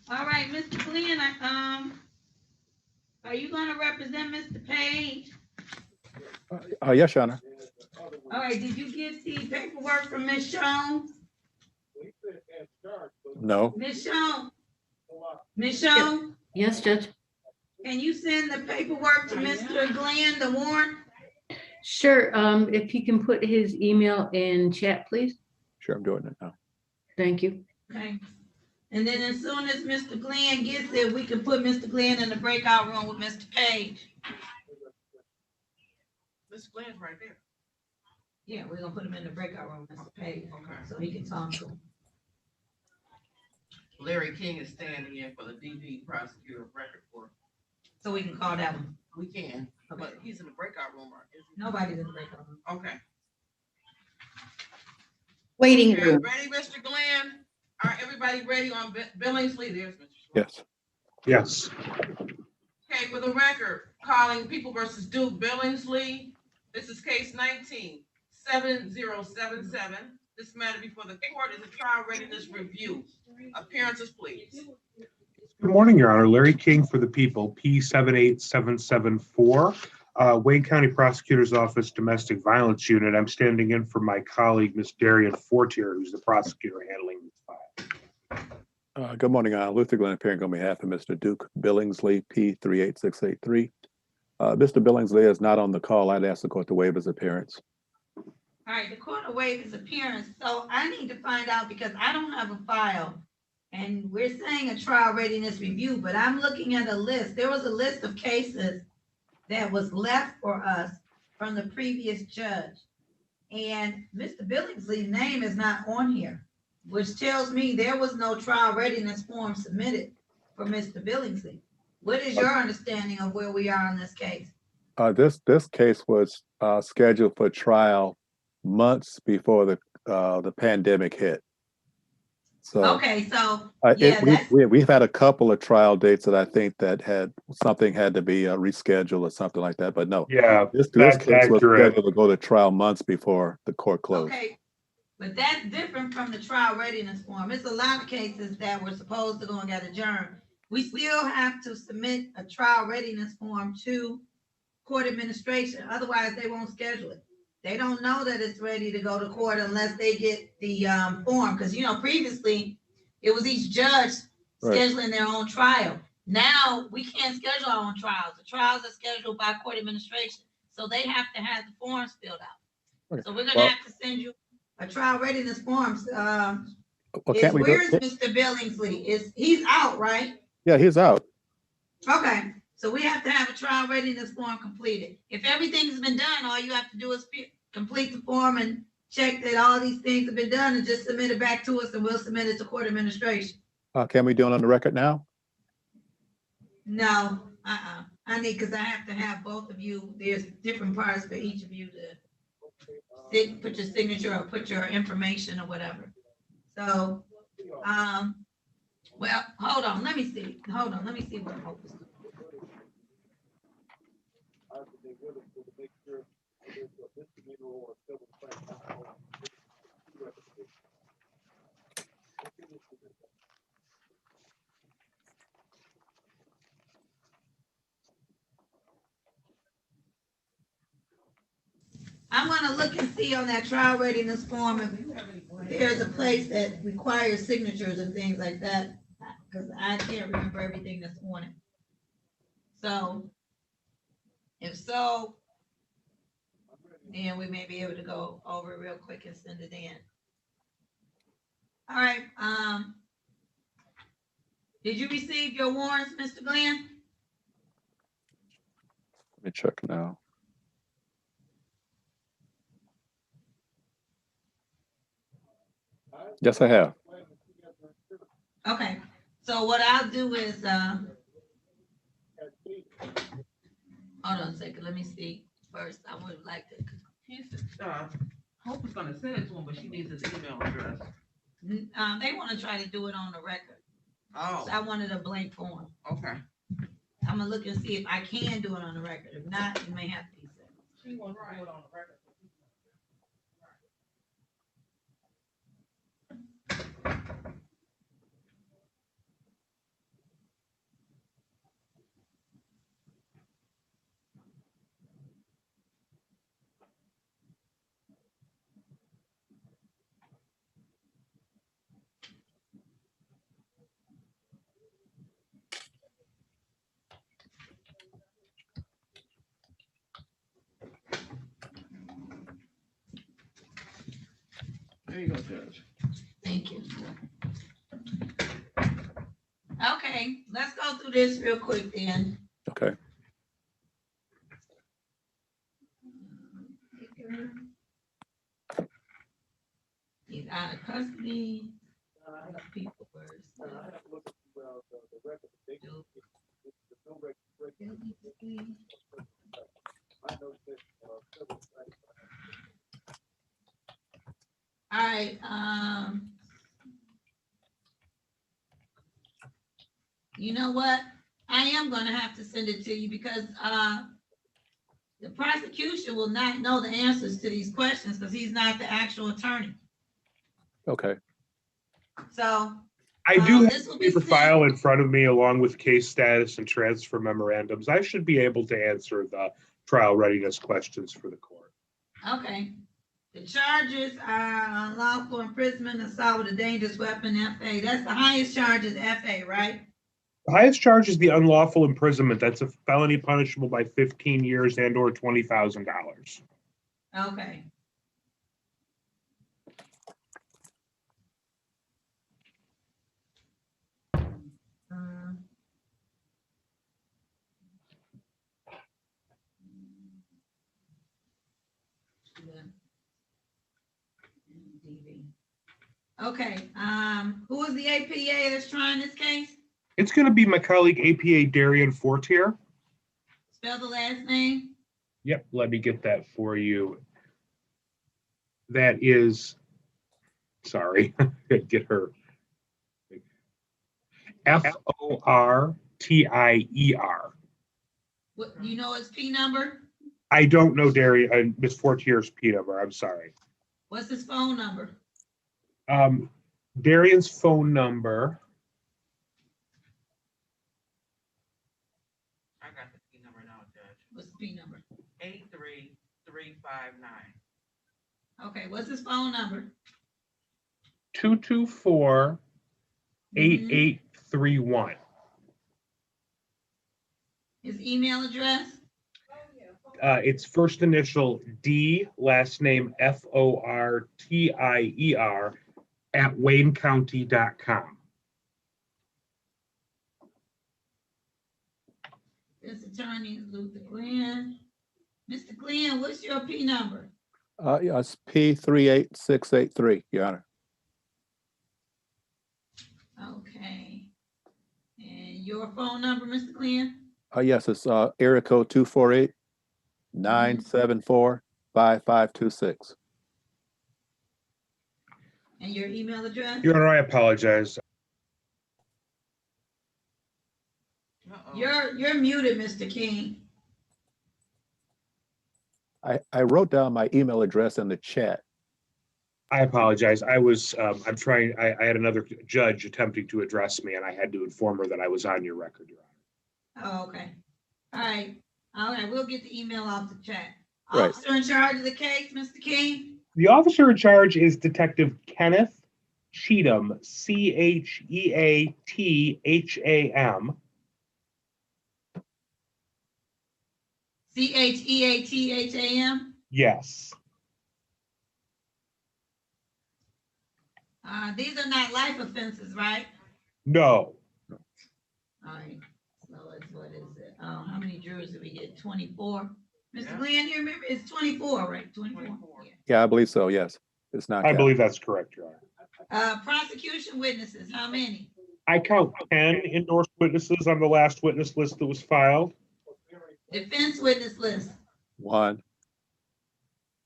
All right, Mr. Glenn, are you gonna represent Mr. Page? Yes, Your Honor. All right, did you get the paperwork from Miss Jones? No. Miss Jones, Miss Yep. Jones, Yes, Judge. can you send the paperwork to Mr. Glenn, the warrant? Sure. If he can put his email in chat, please. Sure, I'm doing it now. Thank you. Okay. And then as soon as Mr. Glenn gets there, we can put Mr. Glenn in the breakout room with Mr. Page. Mr. Glenn's right there. Yeah, we're gonna put him in the breakout room, Mr. Page, Okay. so he can talk to him. Larry King is standing in for the DV prosecutor of record for, So we can call that one. we can, Okay. but he's in the breakout room, or is he? Nobody's in the breakout room. Okay. Waiting Okay, room. ready, Mr. Glenn? All right, everybody ready on Billingsley? There's Mr. Schwartz. Yes. Yes. Okay, for the record, calling People versus Duke Billingsley. This is case 19-7077. This matter before the court is a trial readiness review. Appearances, please. Good morning, Your Honor. Larry King for the people, P78774, Wayne County Prosecutor's Office Domestic Violence Unit. I'm standing in for my colleague, Ms. Darian Fortier, who's the prosecutor handling this file. Good morning. Luther Glenn appearing on behalf of Mr. Duke Billingsley, P38683. Mr. Billingsley is not on the call. I'd ask the court to waive his appearance. All right, the court will waive his appearance, so I need to find out because I don't have a file. And we're saying a trial readiness review, but I'm looking at a list. There was a list of cases that was left for us from the previous judge. And Mr. Billingsley's name is not on here, which tells me there was no trial readiness form submitted for Mr. Billingsley. What is your understanding of where we are on this case? This case was scheduled for trial months before the pandemic hit. So Okay, so yeah, we've had a couple of trial dates that I think that something had to be rescheduled or something like that. But no, Yeah, this that's case was accurate. scheduled to go to trial months before the court closed. okay, but that's different from the trial readiness form. It's a lot of cases that were supposed to go and get adjourned. We still have to submit a trial readiness form to court administration, otherwise they won't schedule it. They don't know that it's ready to go to court unless they get the form, because previously it was each judge Right. scheduling their own trial. Now we can't schedule our own trials. The trials are scheduled by court administration, so they have to have the forms filled out. Okay. So we're gonna Well- have to send you a trial readiness form. Can't we Where's Mr. Billingsley? He's out, right? Yeah, he's out. Okay, so we have to have a trial readiness form completed. If everything's been done, all you have to do is complete the form and check that all these things have been done and just submit it back to us and we'll submit it to court administration. Can we do it on the record now? No, I need, because I have to have both of you, there's different parts for each of you to put your signature or put your information or whatever. So, well, hold on, let me see. Hold on, let me see what Hope is doing. I'm gonna look and see on that trial readiness form if there's a place that requires signatures and things like that, because I can't remember everything that's on it. So, if so, then we may be able to go over it real quick and send it in. All right, did you receive your warrants, Mr. Glenn? Let me check now. Yes, I have. Okay, so what I'll do is, hold on a second, let me see. First, I would like to, Hope is gonna send it to him, but she needs his email address. they wanna try to do it on the record. Oh, So I wanted a blank form. okay. I'm gonna look and see if I can do it on the record. If not, it may have to be sent. She wants to do it on the record. There you go, Judge. Thank you. Okay, let's go through this real quick then. Okay. He's out of custody. People first. All right, you know what? I am gonna have to send it to you because, the prosecution will not know the answers to these questions because he's not the actual attorney. Okay. I So, do have this will a be paper sent- file in front of me along with case status and transfer memorandums. I should be able to answer the trial readiness questions for the court. Okay. The charges are unlawful imprisonment, assault with a dangerous weapon, FA. That's the highest charge is FA, right? The highest charge is the unlawful imprisonment. That's a felony punishable by 15 years and or $20,000. Okay. Okay, who is the APA that's trying this case? It's going to be my colleague APA Darian Fortier. Spell the last name. Yep, let me get that for you. That is, sorry, get her. Fortier. What, do you know his P number? I don't know Darian, Miss Fortier's P number, I'm sorry. What's his phone number? Darian's phone number, I got the P number now, Judge. What's the P number? 83359. Okay, what's his phone number? 224-8831. His email address? It's first initial D, last name Fortier at waynecounty.com. This attorney is Luther Glenn. Mr. Glenn, what's your P number? Yeah, it's P38683, Your Honor. Okay. And your phone number, Mr. Glenn? Yes, it's area code 248-974-5526. And your email address? Your Honor, I apologize. Uh-oh. You're muted, Mr. King. I wrote down my email address in the chat. I apologize. I was, I had another judge attempting to address me and I had to inform her that I was on your record, Your Honor. Oh, okay. All right. We'll get the email off the chat. Right. Officer in charge of the case, Mr. King? The officer in charge is Detective Kenneth Cheatham, CHEATHAM. CHEATHAM? Yes. These are not life offenses, right? No. All right. So it's, what is it? How many jurors did we get? 24? Mr. Yeah. Glenn, you remember, it's 24, right? 24. 24. Yeah. Yeah, I believe so, yes. It's not. I capped. believe that's correct, Your Honor. Prosecution witnesses, how many? I count 10 endorsed witnesses on the last witness list that was filed. Defense witness list. One.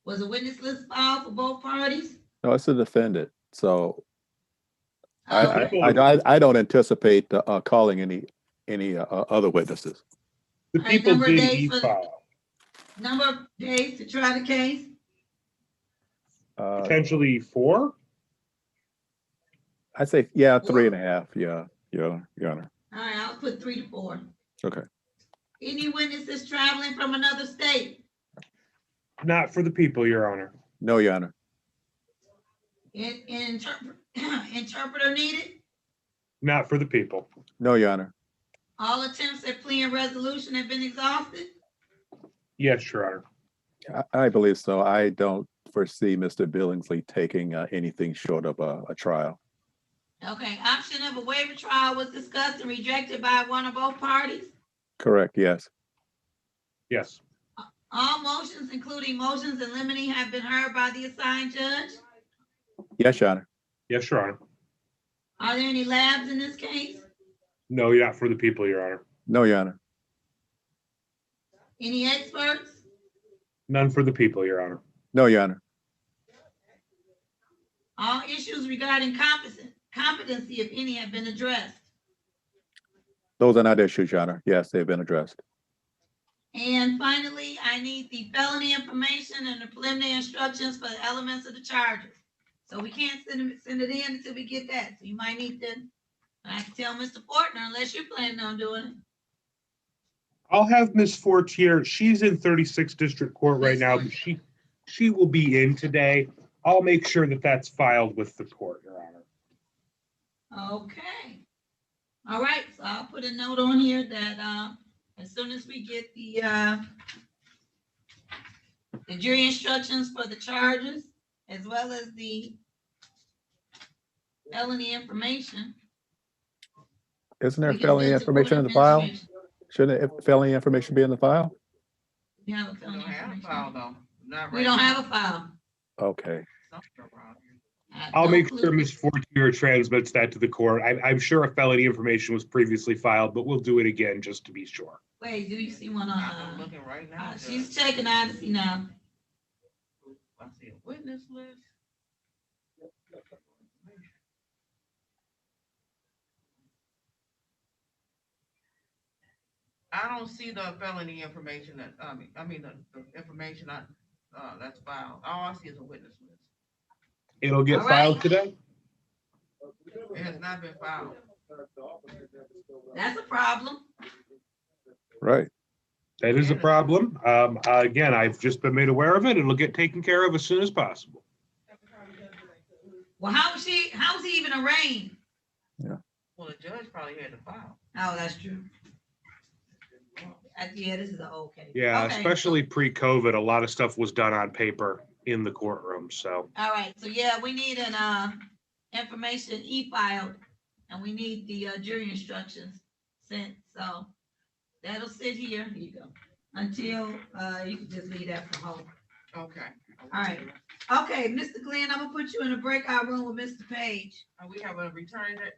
Was a witness list filed for both parties? No, it's a defendant. So Okay. I don't anticipate calling any other witnesses. The All right, people number of did days e-file. Number of days to try the case? Potentially 4? I'd say, yeah, 3.5. Yeah, Your Honor. All right, I'll put 3 to 4. Okay. Any witnesses traveling from another state? Not for the people, Your Honor. No, Your Honor. Interpreter needed? Not for the people. No, Your Honor. All attempts at plea and resolution have been exhausted? Yes, Your Honor. I believe so. I don't foresee Mr. Billingsley taking anything short of a trial. Okay, option of a waiver trial was discussed and rejected by one or both parties. Correct, yes. Yes. All motions, including motions in limine, have been heard by the assigned judge. Yes, Your Honor. Yes, Your Honor. Are there any labs in this case? No, you're not for the people, Your Honor. No, Your Honor. Any experts? None for the people, Your Honor. No, Your Honor. All issues regarding competency, if any, have been addressed. Those are not issues, Your Honor. Yes, they've been addressed. And finally, I need the felony information and the preliminary instructions for the elements of the charges. So we can't send it in until we get that. So you might need to, I can tell Mr. Fortner, unless you're planning on doing it. I'll have Ms. Fortier. She's in 36th District Court right now, but she will be in today. I'll make sure that that's filed with the court, Your Honor. Okay. All right, so I'll put a note on here that as soon as we get the jury instructions for the charges, as well as the felony information. Isn't there we can felony send to information in court the file? administration. Shouldn't felony information be in the file? We have a We felony don't have a information. file though. Not We right don't now. have a file. Okay. Something around here. I have I'll no make clue. sure Ms. Fortier transmits that to the court. I'm sure a felony information was previously filed, but we'll do it again just to be sure. Wait, do you see one I'm on, looking right now. she's Judge. checking Odyssey now. I see a witness list. I don't see the felony information that, I mean, the information that's filed. All I see is a witness list. It'll get All right. filed today? It has not been filed. That's a problem. Right. That is a problem. Again, I've just been made aware of it. It'll get taken care of as soon as possible. Well, how was he even arraigned? Well, the judge probably had to file. Oh, that's true. Yeah, this is an old case. Yeah, Okay. especially pre-COVID, a lot of stuff was done on paper in the courtroom, so. All right, so yeah, we need an information e-filed, and we need the jury instructions sent, so that'll sit here, here you go, until, you can just leave that for hold. Okay. All right. Okay, Mr. Glenn, I'm gonna put you in a breakout room with Mr. Page. And we have a return date.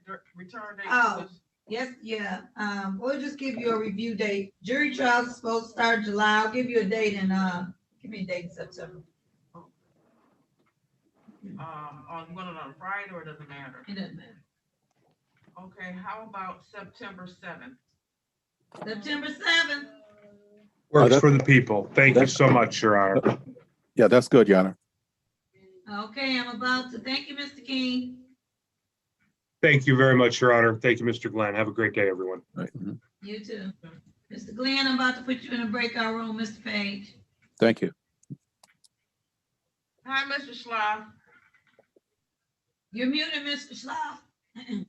Oh. Yes, yeah, we'll just give you a review date. Jury trials are supposed to start July. I'll give you a date in, give me a date in September. On one on Friday, or it doesn't matter? It doesn't matter. Okay, how about September 7th? September 7th. Works for the people. Thank you so much, Your Honor. Yeah, that's good, Your Honor. Okay, I'm about to, thank you, Mr. King. Thank you very much, Your Honor. Thank you, Mr. Glenn. Have a great day, everyone. Right. Mhm. You too. Mr. Glenn, I'm about to put you in a breakout room, Mr. Page. Thank you. Hi, Mr. Schloff. You're muted, Mr. Schlaf.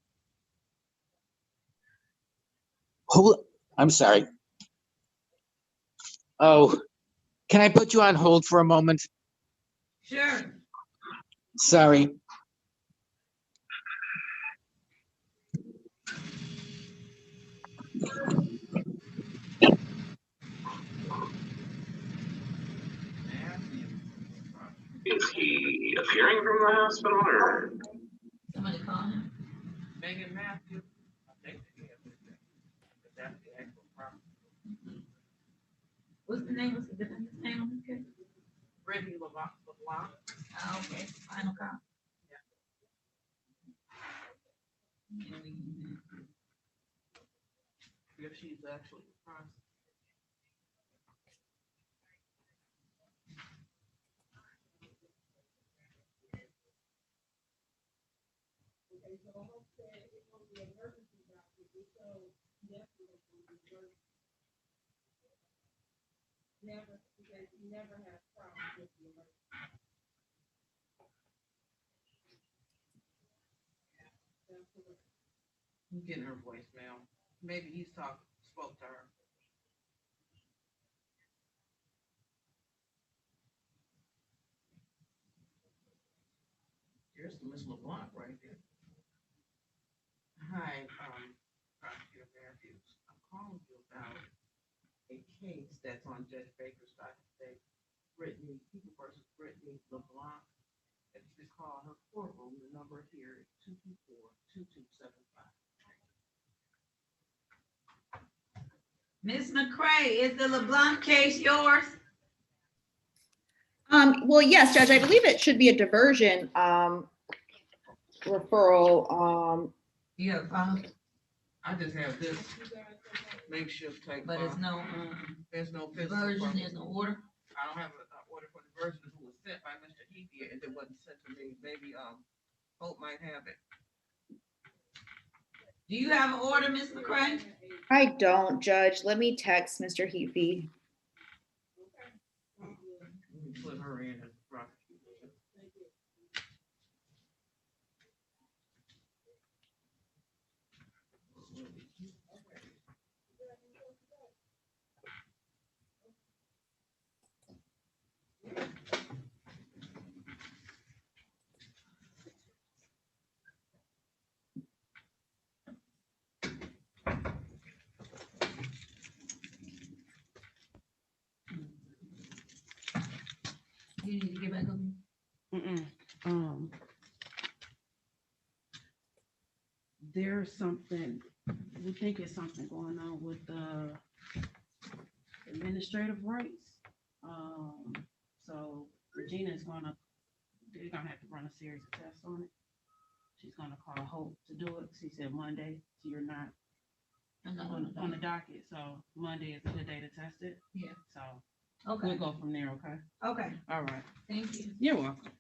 Hold, I'm sorry. Oh, can I put you on hold for a moment? Sure. Sorry. Is he appearing from the hospital or? Somebody call him. Megan Matthews. I think they have this thing. But that's the actual problem. What's the name? What's the difference name on this case? Brittany LeBlanc. Oh, okay, final call. If she's actually the prosecutor. I'm getting her voicemail. Maybe he's spoke to her. Here's Miss LeBlanc right there. Hi, Prosecutor Matthews. I'm calling you about a case that's on Judge Baker's docket today. Brittany, People versus Brittany LeBlanc. If you could call her courtroom, the number here is 224-2275. Ms. McCray, is the LeBlanc case yours? Well, yes, Judge, I believe it should be a diversion, referral. You have file, I just have this makeshift type. but it's no, There's no physical. version, there's no order. I don't have an order for the version who was sent by Mr. Heapy, and it wasn't sent to me. Maybe, Hope might have it. Do you have an order, Ms. McCray? I don't, Judge. Let me text Mr. Heaphy. Let me put her in as prosecutor. You need to get back on. There's something, we think it's something going on with the administrative rights. So Regina is they're gonna have to run a series of tests on it. She's gonna call Hope to do it. She said Monday, so you're not on the docket, so Monday is a good day to test it. Yeah. So Okay, we'll go from there, okay? okay, All right. thank you. You're welcome.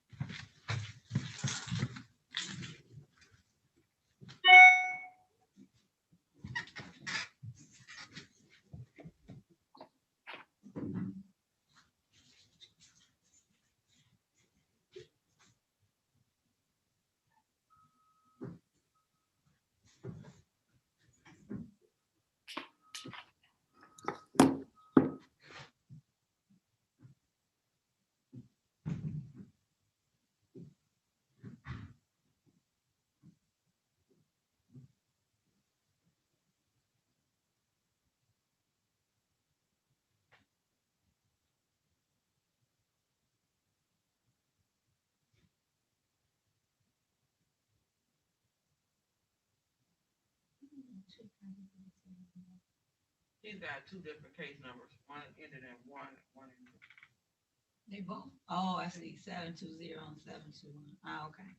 She's got two different case numbers. One ended in one in. They both, oh, I see, 720 and 721. Ah, okay.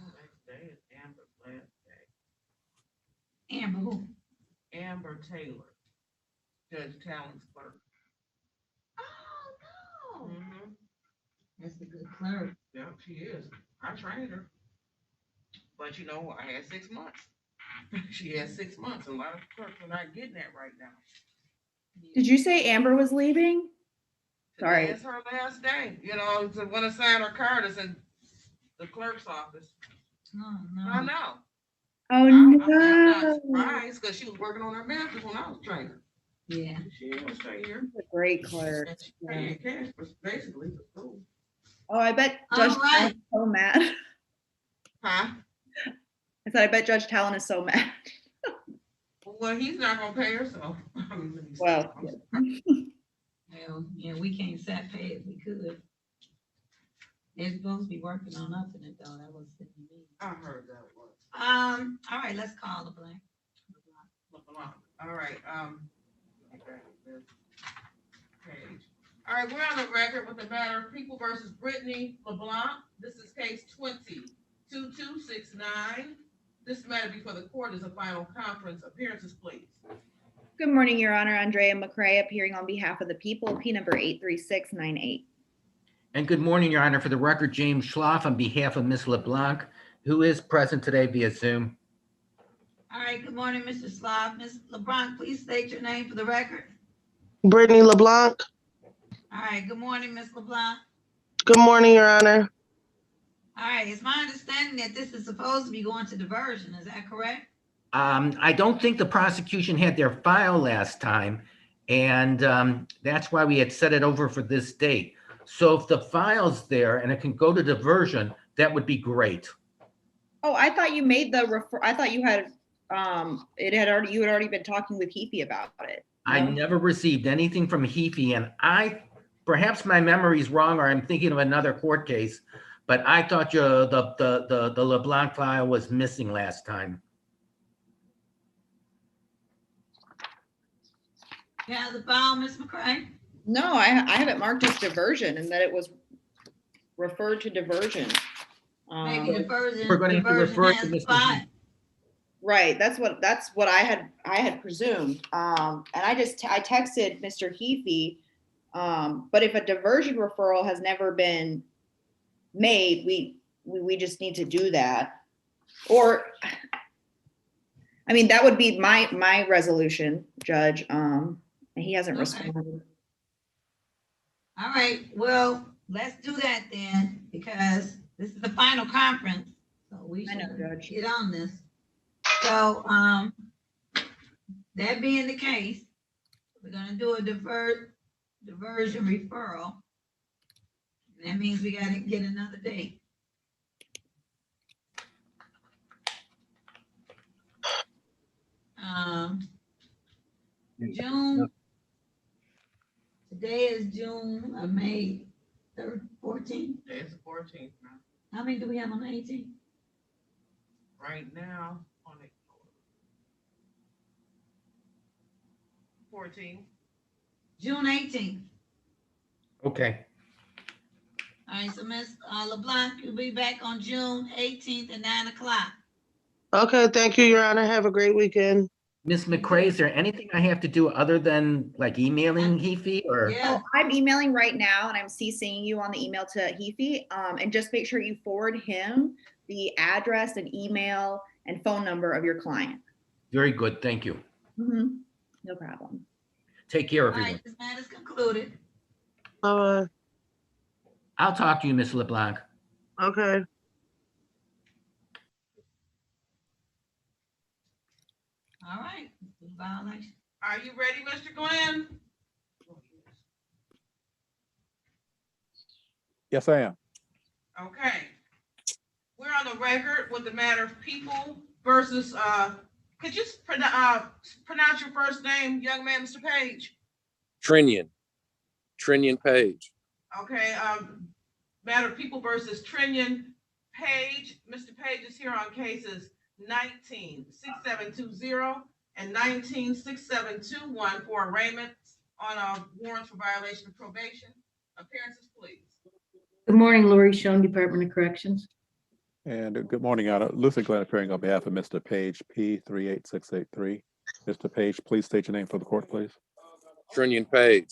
Next day is Amber's last day. Amber, who? Amber Taylor, Judge Talon's clerk. Oh, no. Mm-hmm. That's a good clerk. Yeah, she is. I trained her. But you know, I had 6 months. She had 6 months. A lot of clerks are not getting that right now. Did you say Amber was leaving? Sorry. Today is her last day. You know, to want to sign her card is in the clerk's office. Oh, no. I know. Oh, I'm not no. surprised because she was working on her master's when I was training. Yeah. She ain't gonna stay here. A great clerk. And she paying cash for basically for school. Oh, I bet All Judge right. Talon is so mad. Huh? I said, I bet Judge Talon is so mad. Well, he's not gonna pay her, so. I mean, let me see. Well, Well, yeah, we can't set pay if we could. They're supposed to be working on up in it though, that was sitting me. I heard that one. All right, let's call the blank. All right, page. All right, we're on the record with the matter of People versus Brittany LeBlanc. This is case 20-2269. This matter before the court is a final conference. Appearances, please. good morning, Your Honor. Andrea McCray appearing on behalf of the people, P number 83698. And good morning, Your Honor. For the record, James Schloff on behalf of Ms. LeBlanc, who is present today via Zoom. All right, good morning, Mr. Slav. Ms. LeBlanc, please state your name for the record. Brittany LeBlanc. All right, good morning, Ms. LeBlanc. Good morning, Your Honor. All right, it's my understanding that this is supposed to be going to diversion, is that correct? I don't think the prosecution had their file last time, and that's why we had set it over for this date. So if the file's there and it can go to diversion, that would be great. Oh, I thought you made the refer, I thought you had, you had already been talking with Heaphy about it. I No? never received anything from Heaphy, and perhaps my memory's wrong, or I'm thinking of another court case, but I thought the LeBlanc file was missing last time. Yeah, the file, Ms. McCray? No, I have it marked as diversion and that it was referred to diversion. Maybe the version, We're gonna the have to version refer has to the Mr. file. Right, that's what I had presumed. And I texted Mr. Heaphy. But if a diversion referral has never been made, we just need to do that. Or, I mean, that would be my resolution, Judge. And he hasn't Okay. responded. All right, well, let's do that then, because this is the final conference, so we I know, should Judge. get on this. So, that being the case, we're gonna do a diversion referral. That means we gotta get another date. June. Today is June, May 3rd, 14th. It's the 14th now. How many do we have on the 18th? Right now, on the 14th. June 18th. Okay. All right, so Ms. LeBlanc, you'll be back on June 18th at 9 o'clock. Okay, thank you, Your Honor. Have a great weekend. Ms. McCray, is there anything I have to do other than like emailing Heaphy or? Yeah. Oh, I'm emailing right now and I'm CCing you on the email to Heaphy. And just make sure you forward him the address and email and phone number of your client. Very good, thank you. No problem. Take care, All everyone. right, this matter is concluded. Uh, I'll talk to you, Ms. LeBlanc. okay. All right, violation. Are you ready, Mr. Glenn? Yes, I am. Okay. We're on the record with the matter of People versus, could you pronounce your first name, young man, Mr. Page? Trinian Page. Okay, matter of People versus Trinian Page. Mr. Page is here on cases 19-6720 and 19-6721 for arraignments on warrants for violation of probation. Appearances, please. Good morning, Lori Schoen, Department of Corrections. And good morning, Your Honor. Lucy Glenn appearing on behalf of Mr. Page, P38683. Mr. Page, please state your name for the court, please. Trinian Page.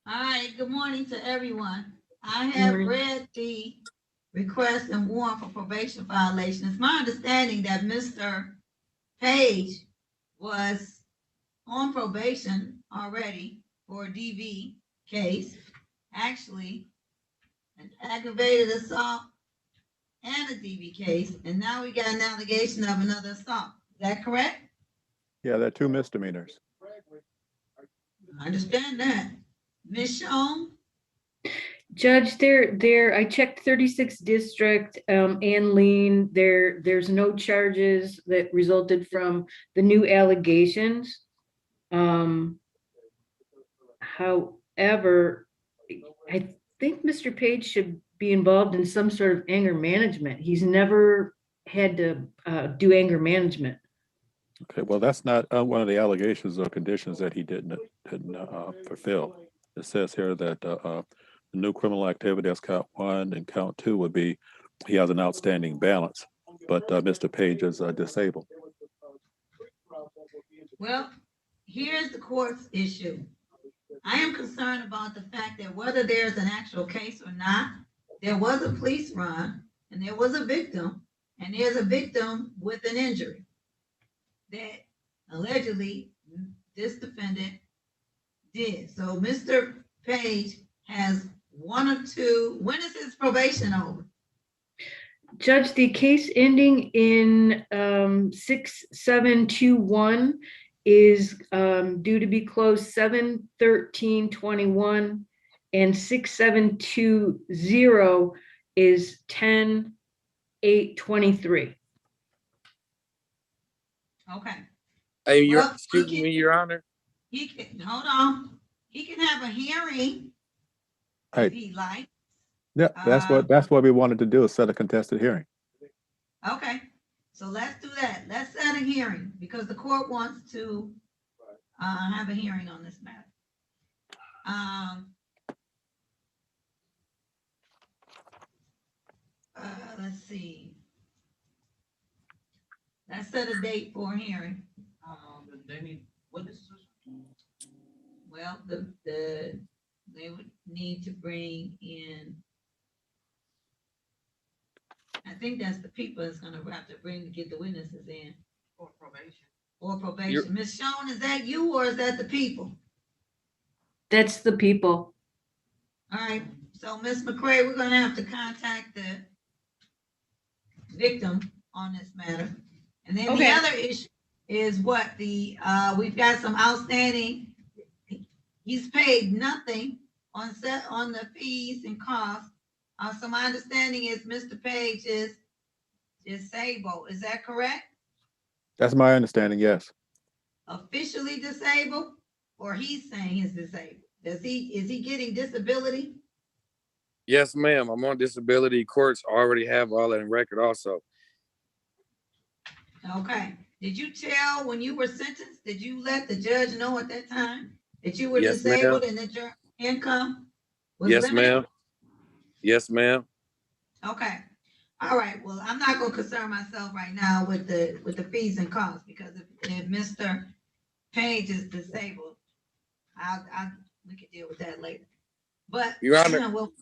All right, good morning to everyone. I have read the request and warrant for probation violation. It's my understanding that Mr. Page was on probation already for a DV case, actually an aggravated assault and a DV case, and now we got an allegation of another assault. Is that correct? Yeah, there are two misdemeanors. I understand that. Ms. Schoen? Judge, I checked 36th district and lien. There's no charges that resulted from the new allegations. However, I think Mr. Page should be involved in some sort of anger management. He's never had to do anger management. Okay, well, that's not one of the allegations or conditions that he didn't fulfill. It says here that the new criminal activity, that's count 1, and count 2 would be he has an outstanding balance, but Mr. Page is disabled. Well, here's the court's issue. I am concerned about the fact that whether there's an actual case or not, there was a police run and there was a victim, and there's a victim with an injury that allegedly this defendant did. So Mr. Page has one or two. When is his probation over? Judge, the case ending in 6721 is due to be closed 7/13/21, and 6720 is 10/8/23. Okay. Hey, Well, excuse me, Your Honor. He can, hold on, he can have a hearing Right. if he likes. Yeah, that's what we wanted to do, is set a contested hearing. Okay, so let's do that. Let's set a hearing because the court wants to have a hearing on this matter. Let's see. Let's set a date for a hearing. They need witnesses. Well, they would need to bring in, I think that's the people that's gonna have to bring to get the witnesses in. Or probation. Or probation. Ms. Schoen, is that you or is that the people? That's the people. All right, so Ms. McCray, we're gonna have to contact the victim on this matter. And then the Okay. other issue is what we've got some outstanding, he's paid nothing on the fees and costs. So my understanding is Mr. Page is disabled, is that correct? That's my understanding, yes. Officially disabled, or he's saying he's disabled? Is he getting disability? Yes, ma'am. I'm on disability. Courts already have all that in record also. Okay, did you tell when you were sentenced, did you let the judge know at that time that you were Yes, ma'am. disabled and that your income was Yes, limited? ma'am. Yes, ma'am. Okay, all right, well, I'm not gonna concern myself right now with the fees and costs, because if Mr. Page is disabled, we can deal with that later. But, Your Honor. well,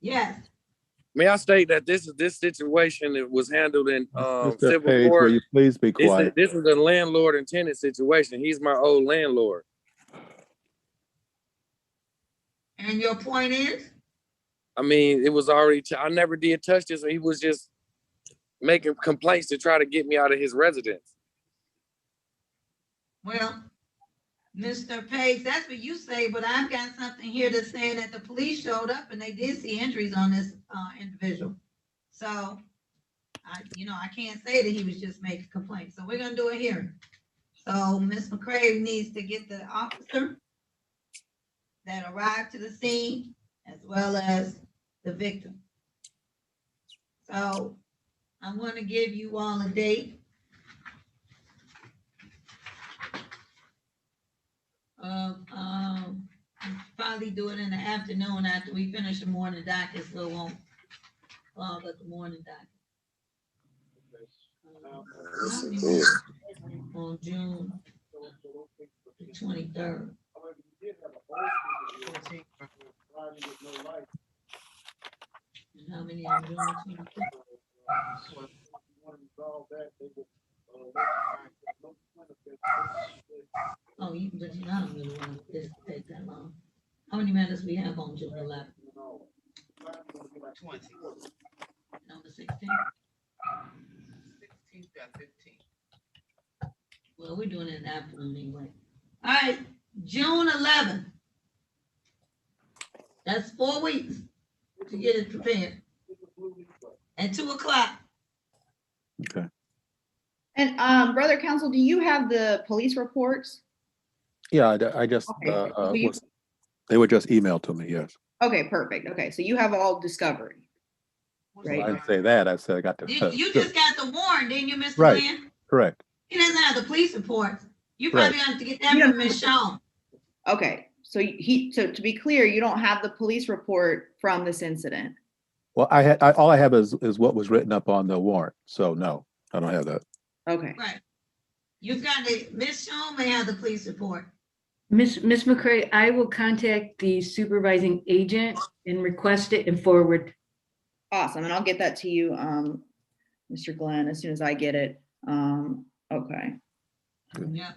yes, May I state that this situation that was handled in Mr. civil Page, will court. you please be quiet? This is a landlord and tenant situation. He's my old landlord. and your point is? I mean, it was already, I never did touch this. He was just making complaints to try to get me out of his residence. Well, Mr. Page, that's what you say, but I've got something here that's saying that the police showed up and they did see injuries on this individual. So, I can't say that he was just making complaints. So we're gonna do a hearing. So Ms. McCray needs to get the officer that arrived to the scene as well as the victim. So I'm gonna give you all a date. Probably do it in the afternoon after we finish the morning docket, so it won't clog up the morning docket. On June 23rd. And how many on June 23rd? Oh, but you know, I don't really want this to take that long. How many minutes we have on June 11th? 20. And on the 16th? 16 got 15. Well, we're doing it in the afternoon anyway. All right, June 11th. That's 4 weeks to get it prepared. At 2:00. Okay. And Brother Counsel, do you have the police reports? Yeah, I just, Okay. they were just emailed to me, yes. Okay, perfect. Okay, so you have all discovery. Right. I didn't say that, I said I got the. You just got the warrant, didn't you, Mr. Right. Glenn? Correct. He doesn't have the police reports. You Right. probably have to get that from Ms. Shaw. Okay, so so to be clear, you don't have the police report from this incident. Well, all I have is what was written up on the warrant, so no, I don't have that. Okay. Right. You've got Ms. Shaw may have the police report. Miss McCray, I will contact the supervising agent and request it and forward. Awesome, and I'll get that to you, Mr. Glenn, as soon as I get it. Okay. Yeah.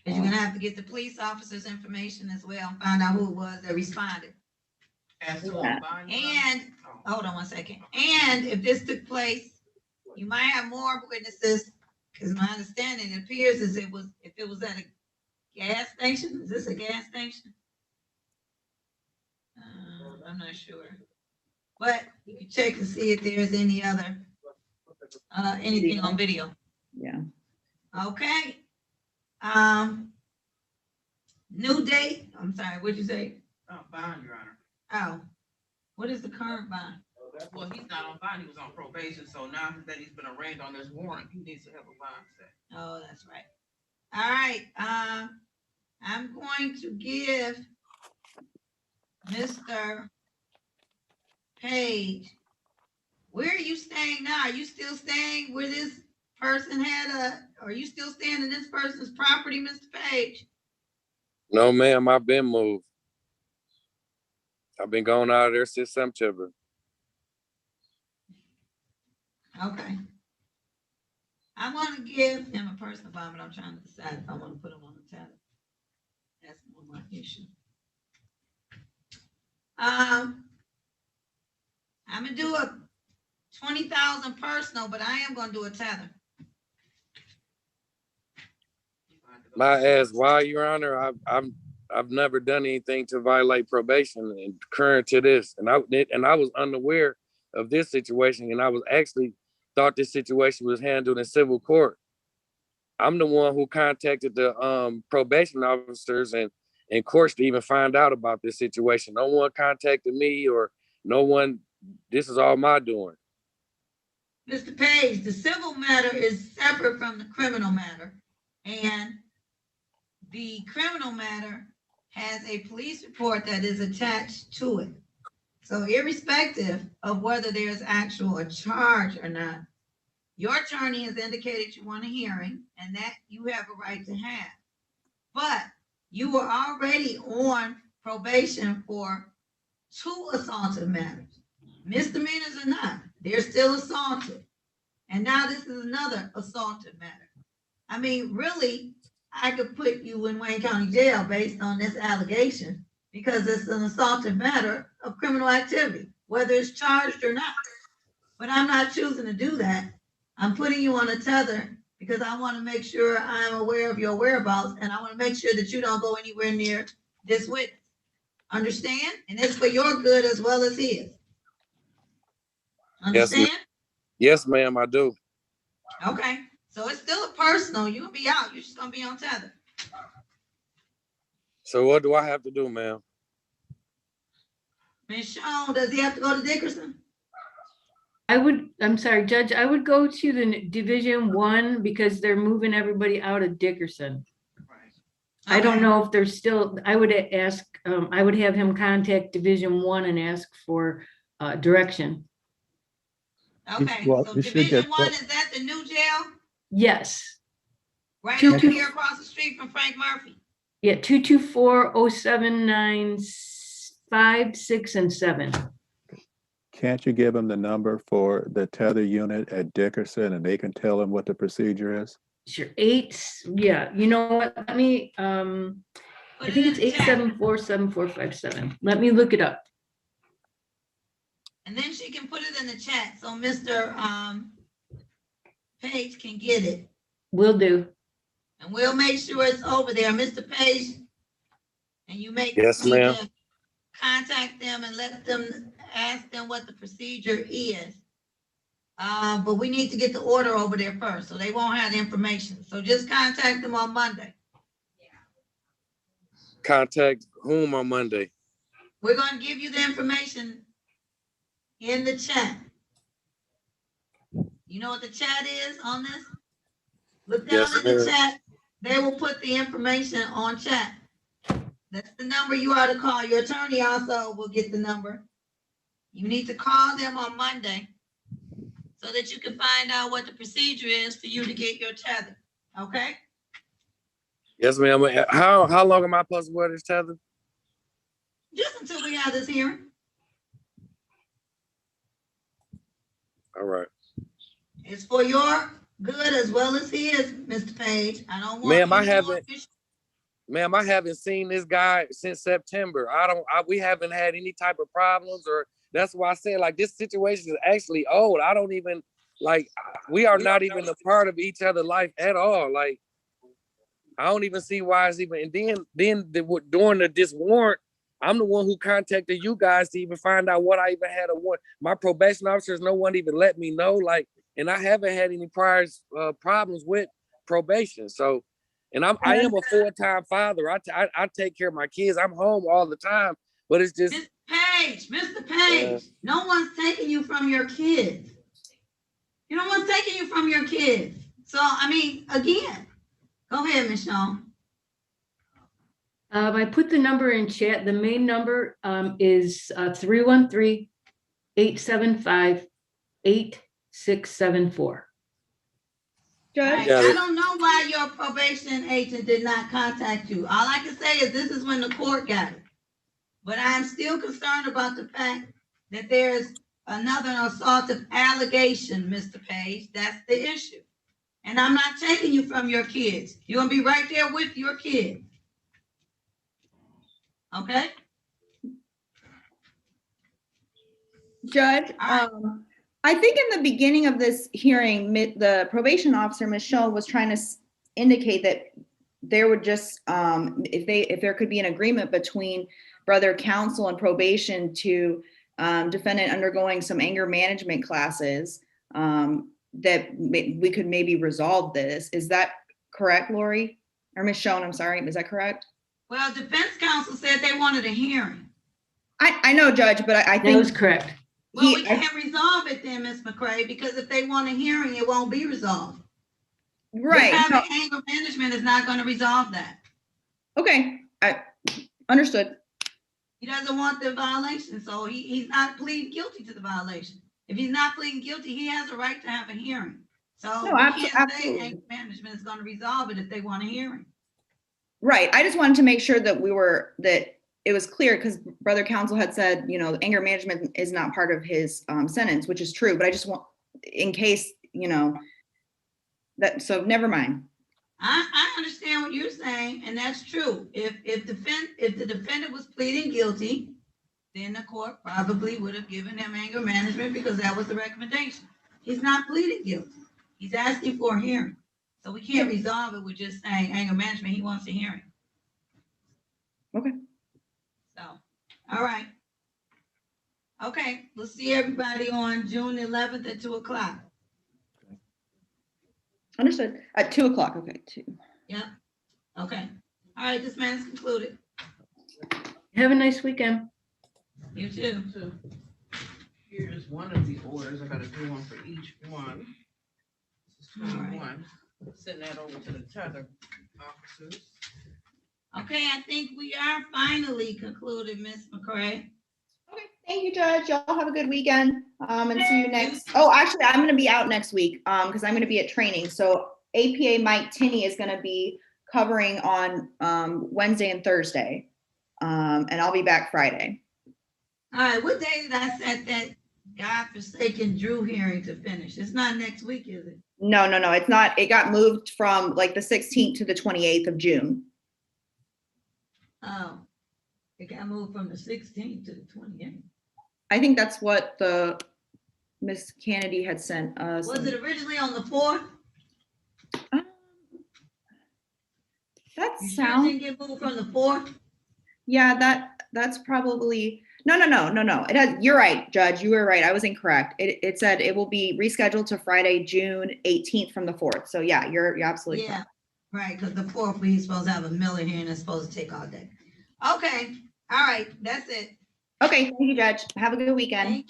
And you're gonna have to get the police officer's information as well, and find out who it was that responded. As to Yeah. bond- And, hold on one second, and if this took place, you might have more witnesses, because my understanding, it appears as if it was at a gas station. Is this a gas station? I'm not sure. But you can check and see if there's any other, anything on video. Yeah. Okay. New date, I'm sorry, what'd you say? Bond, Your Honor. Oh, what is the current bond? Well, he's not on bond, he was on probation, so now that he's been arraigned on this warrant, he needs to have a bond set. Oh, that's right. All right, I'm going to give Mr. Page, where are you staying now? Are you still staying where this person are you still staying in this person's property, Mr. Page? No, ma'am, I've been moved. I've been going out of there since September. Okay. I want to give him a personal bond, but I'm trying to decide if I want to put him on the tablet. That's more my issue. I'm gonna do a 20,000 personal, but I am gonna do a tether. My ass, why, Your Honor? I've never done anything to violate probation and current to this, and I was unaware of this situation, and I was actually thought this situation was handled in civil court. I'm the one who contacted the probation officers and courts to even find out about this situation. No one contacted me or no one. This is all my doing. Mr. Page, the civil matter is separate from the criminal matter, and the criminal matter has a police report that is attached to it. So irrespective of whether there's actual a charge or not, your attorney has indicated you want a hearing and that you have a right to have. But you were already on probation for 2 assaultive matters. Misdemeanors or not, they're still assaulted. And now this is another assaultive matter. I mean, really, I could put you in Wayne County Jail based on this allegation because it's an assaultive matter of criminal activity, whether it's charged or not. But I'm not choosing to do that. I'm putting you on a tether because I want to make sure I'm aware of your whereabouts and I want to make sure that you don't go anywhere near this witness. Understand? And it's for your good as well as his. Understand? Yes, ma'am, I do. Okay. So it's still a personal. You'll be out. You're just going to be on tether. So what do I have to do, ma'am? Ms. Sean, does he have to go to Dickerson? I'm sorry, Judge, I would go to the Division 1 because they're moving everybody out of Dickerson. Right. I don't know if they're still, I would ask, I would have him contact Division 1 and ask for direction. Okay, Well, so you should Division get- 1, is that the new jail? Yes, Right Two- over two- here across the street from Frank Murphy? yeah, 224-079-5, 6, and 7. Can't you give them the number for the tether unit at Dickerson and they can tell them what the procedure is? Sure, 8, yeah, you know what, let me, I Put think it it's in the chat. 874-7457. Let me look it up. And then she can put it in the chat so Mr. Page can get it. Will do. And we'll make sure it's over there, Mr. Page. And you make. Yes, need ma'am. to contact them and let them, ask them what the procedure is. But we need to get the order over there first, so they won't have the information. So just contact them on Monday. Contact whom on Monday? We're gonna give you the information in the chat. You know what the chat is on this? Look down Yes, in the ma'am. chat. They will put the information on chat. That's the number you are to call. Your attorney also will get the number. You need to call them on Monday so that you can find out what the procedure is for you to get your tether. Okay? Yes, ma'am. How long am I supposed to wear this tether? Just until we have this hearing. All right. It's for your good as well as his, Mr. Page. I don't want. Ma'am, I any more haven't- fish- Ma'am, I haven't seen this guy since September. We haven't had any type of problems, or that's why I said, like, this situation is actually old. I don't even, like, we are not even a part of each other's life at all. Like, I don't even see why it's even, and then during this warrant, I'm the one who contacted you guys to even find out what I even had a warrant. My probation officers, no one even let me know. Like, and I haven't had any prior problems with probation. So, and I am a full-time father. I take care of my kids. I'm home all the time, but it's just. Mr. Page, no one's taking you from your kids. No one's taking you from your kids. So, I mean, again, go ahead, Ms. Shaw. I put the number in chat. The main number is 313-875-8674. Judge? I don't know why your probation agent did not contact you. All I can say is this is when the court got it. But I'm still concerned about the fact that there's another assaultive allegation, Mr. Page. That's the issue. And I'm not taking you from your kids. You're gonna be right there with your kids. Okay? Judge, I think in the beginning of this hearing, the probation officer, Ms. Schoen, was trying to indicate that there would just, if there could be an agreement between brother counsel and probation to defendant undergoing some anger management classes, that we could maybe resolve this. Is that correct, Lori? Or Ms. Schoen, I'm sorry, is that correct? Well, defense counsel said they wanted a hearing. I know, Judge, but I think. That was correct. Well, we can't resolve it then, Ms. McCray, because if they want a hearing, it won't be resolved. Right. Just having anger management is not going to resolve that. Okay, I understood. He doesn't want the violation, so he's not pleading guilty to the violation. If he's not pleading guilty, he has a right to have a hearing. So No, we can't say absolutely. anger management is going to resolve it if they want a hearing. Right. I just wanted to make sure that that it was clear, because brother counsel had said, anger management is not part of his sentence, which is true. But I just want, in case, that, so never mind. I understand what you're saying, and that's true. If the defendant was pleading guilty, then the court probably would have given him anger management because that was the recommendation. He's not pleading guilty. He's asking for a hearing. So we can't resolve it with just saying anger management. He wants a hearing. Okay. So, all right. Okay, we'll see everybody on June 11th at 2:00. Understood. At 2:00. Okay, 2. Yeah. Okay. All right, this man is concluded. Have a nice weekend. You too. So here's one of the orders. I gotta do one for each one. This is 21. Send that over to the tether officers. Okay, I think we are finally concluded, Ms. McCray. Okay, thank you, Judge. Y'all have a good weekend. And see you next. Oh, actually, I'm gonna be out next week because I'm gonna be at training. So APA Mike Tinney is gonna be covering on Wednesday and Thursday. And I'll be back Friday. All right, what day did I set that godforsaken Drew hearing to finish? It's not next week, is it? No, it's not. It got moved from like the 16th to the 28th of June. Oh, it got moved from the 16th to the 28th. I think that's what the Miss Kennedy had sent us. Was it originally on the 4th? That You sounds. sure didn't get moved from the 4th? Yeah, that's probably no. It has. You're right, Judge. You were right. I was incorrect. It said it will be rescheduled to Friday, June 18th from the 4th. So yeah, you're absolutely Yeah, correct. right, because the 4th, we're supposed to have a Miller hearing that's supposed to take all day. Okay, all right, that's it. Okay, thank you, Judge. Have a good weekend. Thank you.